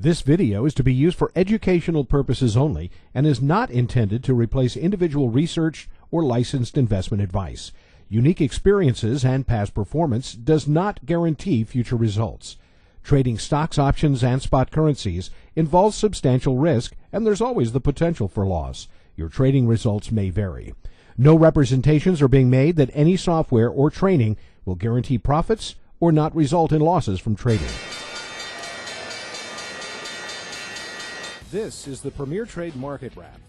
This video is to be used for educational purposes only and is not intended to replace individual research or licensed investment advice. Unique experiences and past performance does not guarantee future results. Trading stocks, options, and spot currencies involves substantial risk, and there's always the potential for loss. Your trading results may vary. No representations are being made that any software or training will guarantee profits or not result in losses from trading. This is the Premier Trade Market Wrap.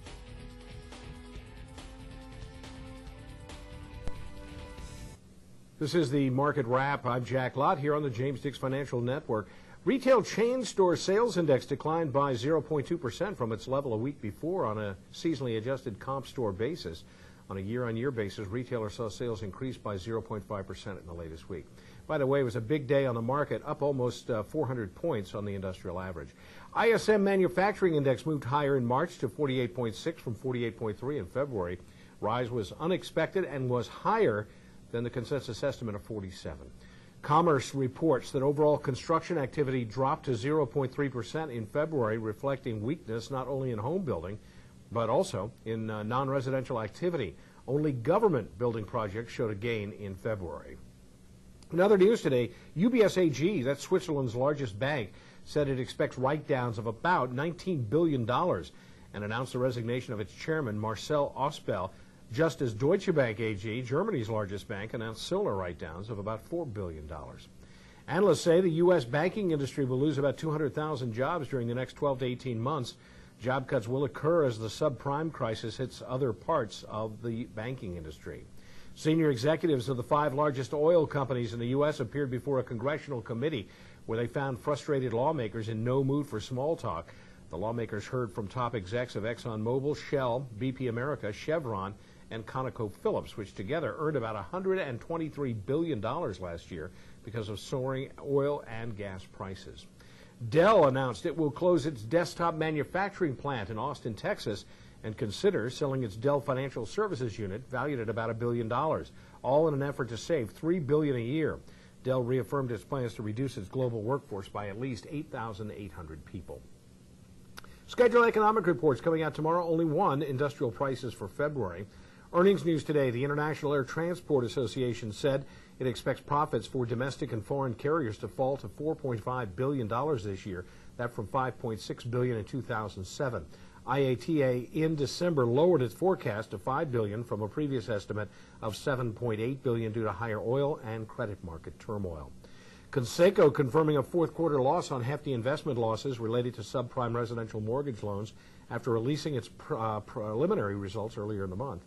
This is the Market Wrap. I'm Jack Lott here on the James Dix Financial Network. Retail chain store sales index declined by 0.2% from its level a week before on a seasonally adjusted comp store basis. On a year-on-year basis, retailers saw sales increase by 0.5% in the latest week. By the way, it was a big day on the market, up almost 400 points on the industrial average. ISM Manufacturing Index moved higher in March to 48.6 from 48.3 in February. Rise was unexpected and was higher than the consensus estimate of 47. Commerce reports that overall construction activity dropped to 0.3% in February, reflecting weakness not only in home building, but also in non-residential activity. Only government building projects showed a gain in February. In other news today, UBS AG, that's Switzerland's largest bank, said it expects write-downs of about $19 billion and announced the resignation of its chairman, Marcel Ausbell, just as Deutsche Bank AG, Germany's largest bank, announced similar write-downs of about $4 billion. Analysts say the U.S. banking industry will lose about 200,000 jobs during the next 12 to 18 months. Job cuts will occur as the subprime crisis hits other parts of the banking industry. Senior executives of the 5 largest oil companies in the U.S. appeared before a congressional committee where they found frustrated lawmakers in no mood for small talk. The lawmakers heard from top execs of ExxonMobil, Shell, BP America, Chevron, and ConocoPhillips, which together earned about $123 billion last year because of soaring oil and gas prices. Dell announced it will close its desktop manufacturing plant in Austin, Texas, and consider selling its Dell Financial Services unit, valued at about $1 billion, all in an effort to save $3 billion a year. Dell reaffirmed its plans to reduce its global workforce by at least 8,800 people. Scheduled economic reports coming out tomorrow, only one, industrial prices for February. Earnings news today, the International Air Transport Association said it expects profits for domestic and foreign carriers to fall to $4.5 billion this year, that from $5.6 billion in 2007. IATA in December lowered its forecast to $5 billion from a previous estimate of $7.8 billion due to higher oil and credit market turmoil. Conseco confirming a fourth quarter loss on hefty investment losses related to subprime residential mortgage loans after releasing its preliminary results earlier in the month.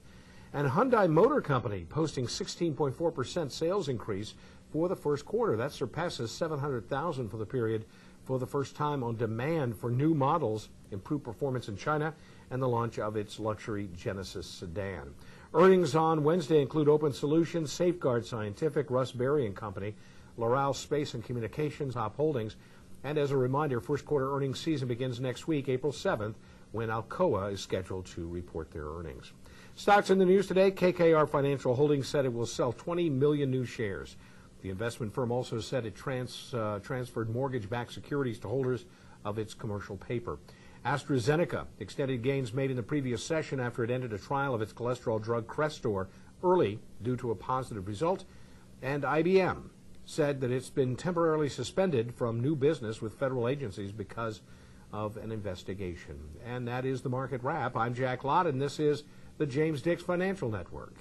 And Hyundai Motor Company posting 16.4% sales increase for the first quarter. That surpasses 700,000 for the period for the first time on demand for new models, improved performance in China, and the launch of its luxury Genesis sedan. Earnings on Wednesday include Open Solutions, Safeguard Scientific, Russ Berry & Company, Loral Space and Communications, Hop Holdings. And as a reminder, first quarter earnings season begins next week, April 7th, when Alcoa is scheduled to report their earnings. Stocks in the news today, KKR Financial Holdings said it will sell 20 million new shares. The investment firm also said it transferred mortgage-backed securities to holders of its commercial paper. AstraZeneca extended gains made in the previous session after it ended a trial of its cholesterol drug Crestor early due to a positive result. And IBM said that it's been temporarily suspended from new business with federal agencies because of an investigation. And that is the Market Wrap. I'm Jack Lott, and this is the James Dix Financial Network.